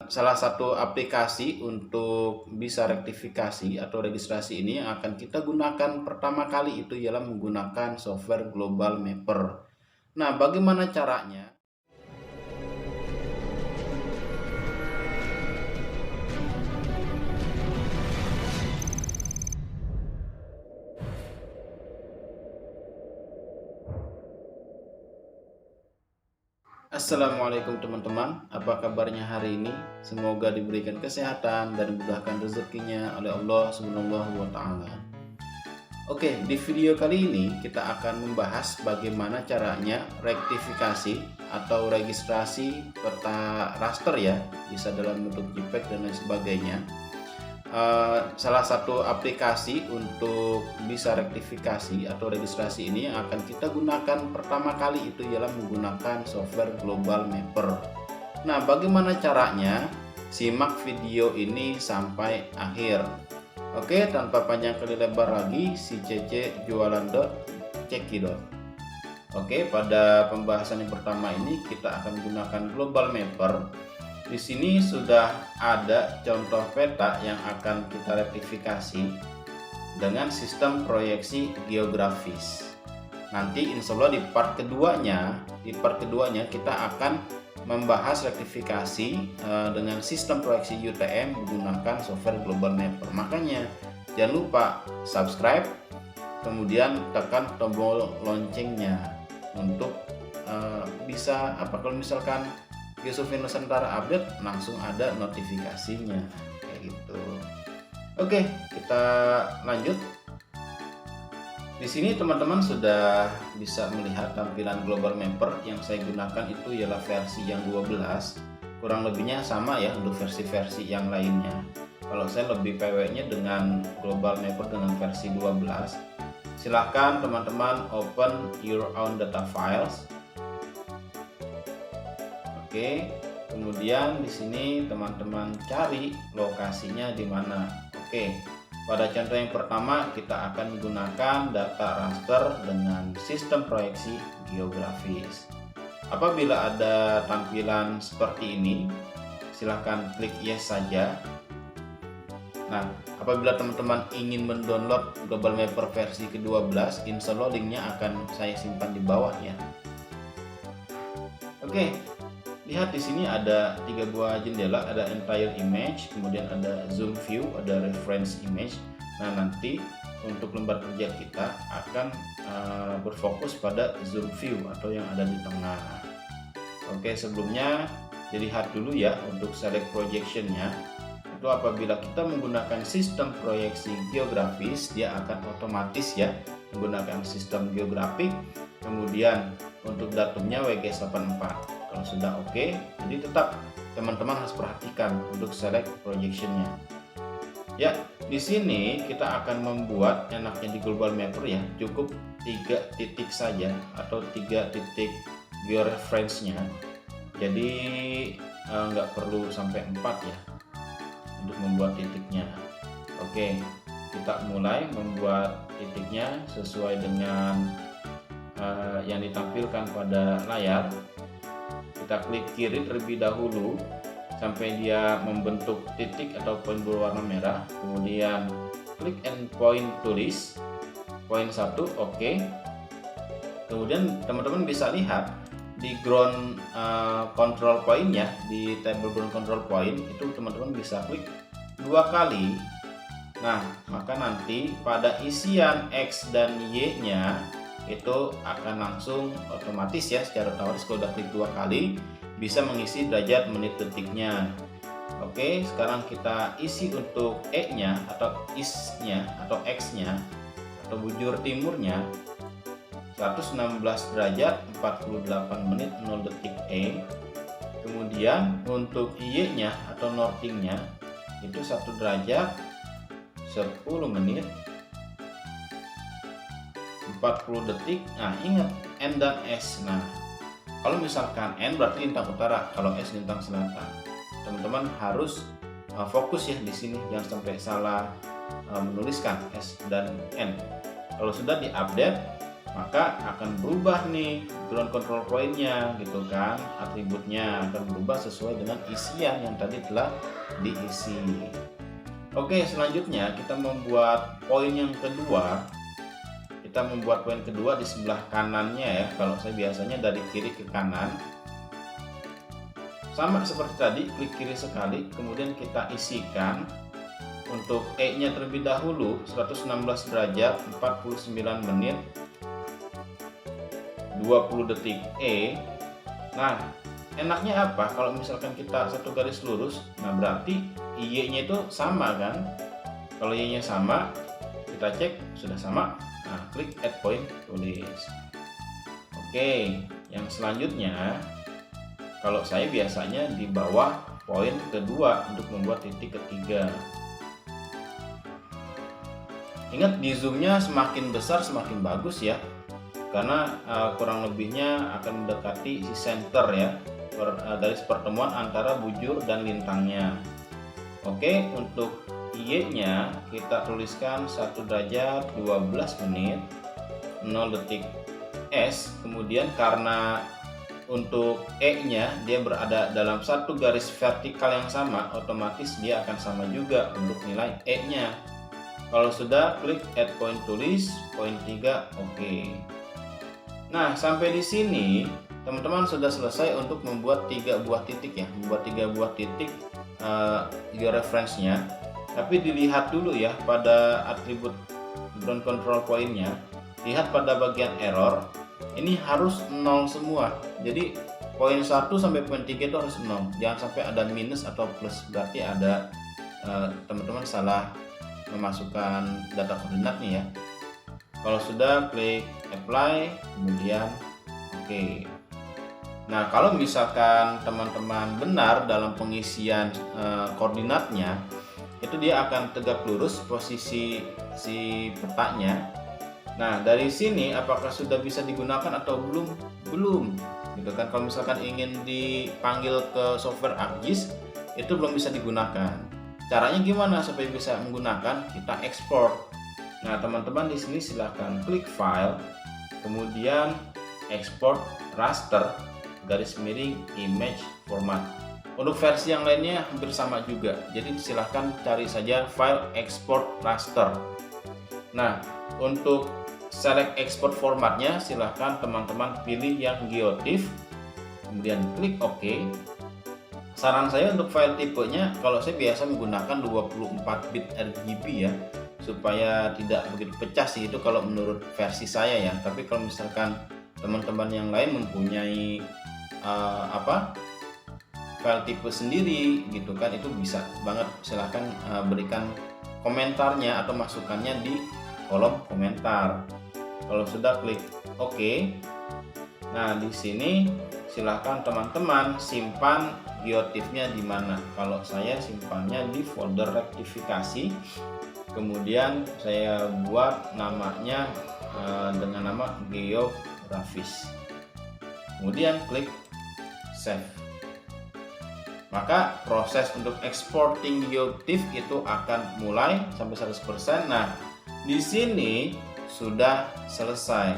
Salah satu aplikasi untuk bisa rektifikasi atau registrasi ini yang akan kita gunakan pertama kali itu ialah menggunakan software Global Mapper. Nah, bagaimana caranya? Assalamualaikum teman-teman, apa kabarnya hari ini? Semoga diberikan kesehatan dan dimudahkan rezekinya oleh Allah Subhanahu wa Ta'ala. Oke, di video kali ini kita akan membahas bagaimana caranya rektifikasi atau registrasi peta raster ya, bisa dalam bentuk JPEG dan lain sebagainya. Salah satu aplikasi untuk bisa rektifikasi atau registrasi ini yang akan kita gunakan pertama kali itu ialah menggunakan software Global Mapper. Nah, bagaimana caranya? Simak video ini sampai akhir. Oke, tanpa panjang kali lebar lagi, si Cece jualan cekidot. Oke, pada pembahasan yang pertama ini kita akan menggunakan Global Mapper. Di sini sudah ada contoh peta yang akan kita rektifikasi dengan sistem proyeksi geografis. Nanti insya Allah di part keduanya kita akan membahas rektifikasi dengan sistem proyeksi UTM menggunakan software Global Mapper. Makanya jangan lupa subscribe, kemudian tekan tombol loncengnya untuk bisa kalau misalkan Geosurvey Nusantara update langsung ada notifikasinya kayak gitu. Oke, kita lanjut. Di sini teman-teman sudah bisa melihat tampilan Global Mapper yang saya gunakan itu ialah versi yang 12. Kurang lebihnya sama ya untuk versi-versi yang lainnya. Kalau saya lebih PW-nya dengan Global Mapper dengan versi 12. Silahkan teman-teman open your own data files. Oke, kemudian di sini teman-teman cari lokasinya di mana. Oke, pada contoh yang pertama kita akan menggunakan data raster dengan sistem proyeksi geografis. Apabila ada tampilan seperti ini, silahkan klik yes saja. Nah, apabila teman-teman ingin mendownload Global Mapper versi ke-12, insya Allah linknya akan saya simpan di bawah ya. Oke. Lihat di sini ada 3 buah jendela, ada entire image, kemudian ada zoom view, ada reference image. Nah, nanti untuk lembar kerja kita akan berfokus pada zoom view atau yang ada di tengah. Oke, sebelumnya dilihat dulu ya untuk select projectionnya. Itu apabila kita menggunakan sistem proyeksi geografis, dia akan otomatis ya menggunakan sistem geografik. Kemudian untuk datumnya WGS84. Kalau sudah oke, jadi tetap teman-teman harus perhatikan untuk select projectionnya. Ya, di sini kita akan membuat enaknya di Global Mapper ya, cukup 3 titik saja atau 3 titik georeference-nya. Jadi nggak perlu sampai 4 ya untuk membuat titiknya. Oke, kita mulai membuat titiknya sesuai dengan yang ditampilkan pada layar. Kita klik kiri terlebih dahulu sampai dia membentuk titik atau poin berwarna merah, kemudian klik endpoint tulis poin 1, oke. Kemudian teman-teman bisa lihat di ground control point-nya, di table ground control point itu teman-teman bisa klik 2 kali. Nah, maka nanti pada isian X dan Y-nya itu akan langsung otomatis ya secara otomatis kalau udah klik 2 kali bisa mengisi derajat menit detiknya. Oke, sekarang kita isi untuk E-nya atau IS-nya atau X-nya atau bujur timurnya 116 derajat 48 menit 0 detik E. Kemudian untuk Y-nya atau northing-nya itu 1 derajat 10 menit 40 detik. Nah, ingat N dan S. Nah, kalau misalkan N berarti lintang utara, kalau S lintang selatan. Teman-teman harus fokus ya di sini, jangan sampai salah menuliskan S dan N. Kalau sudah diupdate, maka akan berubah nih ground control point-nya gitu kan, atributnya akan berubah sesuai dengan isian yang tadi telah diisi. Oke, selanjutnya kita membuat poin yang kedua. Kita membuat poin kedua di sebelah kanannya ya. Kalau saya biasanya dari kiri ke kanan. Sama seperti tadi, klik kiri sekali, kemudian kita isikan. Untuk E-nya terlebih dahulu 116 derajat 49 menit 20 detik E. Nah, enaknya apa? Kalau misalkan kita satu garis lurus, nah berarti Y-nya itu sama kan? Kalau Y-nya sama, kita cek sudah sama. Nah, klik add point, tulis. Oke, yang selanjutnya, kalau saya biasanya di bawah poin kedua untuk membuat titik ketiga. Ingat, di zoomnya semakin besar semakin bagus ya, karena kurang lebihnya akan mendekati si center ya, garis pertemuan antara bujur dan lintangnya. Oke, untuk Y-nya kita tuliskan 1 derajat 12 menit 0 detik S. Kemudian karena untuk E-nya dia berada dalam satu garis vertikal yang sama, otomatis dia akan sama juga untuk nilai E-nya. Kalau sudah, klik add point, tulis poin 3, oke. Nah, sampai di sini teman-teman sudah selesai untuk membuat 3 buah titik ya, membuat 3 buah titik georeference-nya. Tapi dilihat dulu ya pada atribut ground control point-nya. Lihat pada bagian error, ini harus 0 semua. Jadi poin 1 sampai poin 3 itu harus 0. Jangan sampai ada minus atau plus, berarti ada teman-teman salah memasukkan data koordinatnya ya. Kalau sudah, klik apply, kemudian oke. Nah, kalau misalkan teman-teman benar dalam pengisian koordinatnya, itu dia akan tegak lurus posisi si petanya. Nah, dari sini apakah sudah bisa digunakan atau belum? Belum, gitu kan. Kalau misalkan ingin dipanggil ke software ArcGIS, itu belum bisa digunakan. Caranya gimana supaya bisa menggunakan? Kita ekspor. Nah, teman-teman di sini silahkan klik file, kemudian export raster garis miring image format. Untuk versi yang lainnya hampir sama juga. Jadi silahkan cari saja file export raster. Nah, untuk select export formatnya silahkan teman-teman pilih yang geotiff, kemudian klik OK. Saran saya untuk file tipenya, kalau saya biasa menggunakan 24 bit RGB ya, supaya tidak begitu pecah sih, itu kalau menurut versi saya ya. Tapi kalau misalkan teman-teman yang lain mempunyai file tipe sendiri gitu kan, itu bisa banget, silahkan berikan komentarnya atau masukannya di kolom komentar. Kalau sudah, klik OK. Nah, di sini silahkan teman-teman simpan geotiffnya di mana. Kalau saya simpannya di folder rektifikasi, kemudian saya buat namanya dengan nama geografis, kemudian klik save. Maka proses untuk exporting geotiff itu akan mulai sampai 100%. Nah, di sini sudah selesai.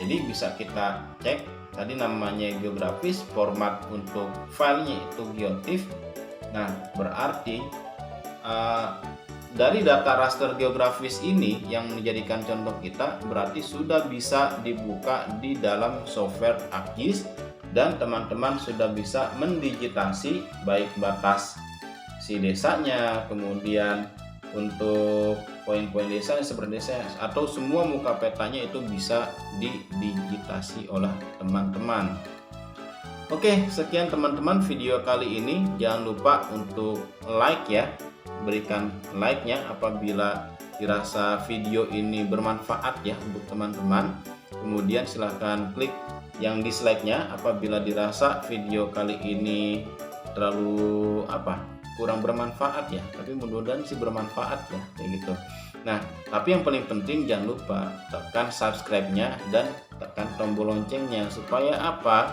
Jadi bisa kita cek tadi namanya geografis, format untuk filenya itu geotiff. Nah, berarti dari data raster geografis ini yang menjadikan contoh kita, berarti sudah bisa dibuka di dalam software ArcGIS dan teman-teman sudah bisa mendigitasi baik batas si desanya, kemudian untuk poin-poin desanya seperti desa, atau semua muka petanya itu bisa didigitasi oleh teman-teman. Oke, sekian teman-teman video kali ini. Jangan lupa untuk like ya, berikan like-nya apabila dirasa video ini bermanfaat ya untuk teman-teman. Kemudian silahkan klik yang dislike-nya apabila dirasa video kali ini terlalu kurang bermanfaat ya, tapi mudah-mudahan sih bermanfaat ya, kayak gitu. Nah, tapi yang paling penting jangan lupa tekan subscribe-nya dan tekan tombol loncengnya supaya apa?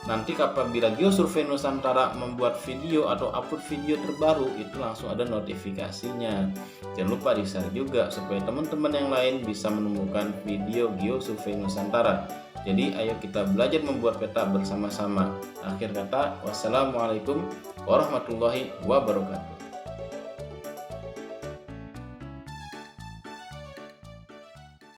nanti apabila Geosurvey Nusantara membuat video atau upload video terbaru, itu langsung ada notifikasinya. Jangan lupa di-share juga supaya teman-teman yang lain bisa menemukan video Geosurvey Nusantara. Jadi ayo kita belajar membuat peta bersama-sama. Akhir kata, wassalamualaikum warahmatullahi wabarakatuh.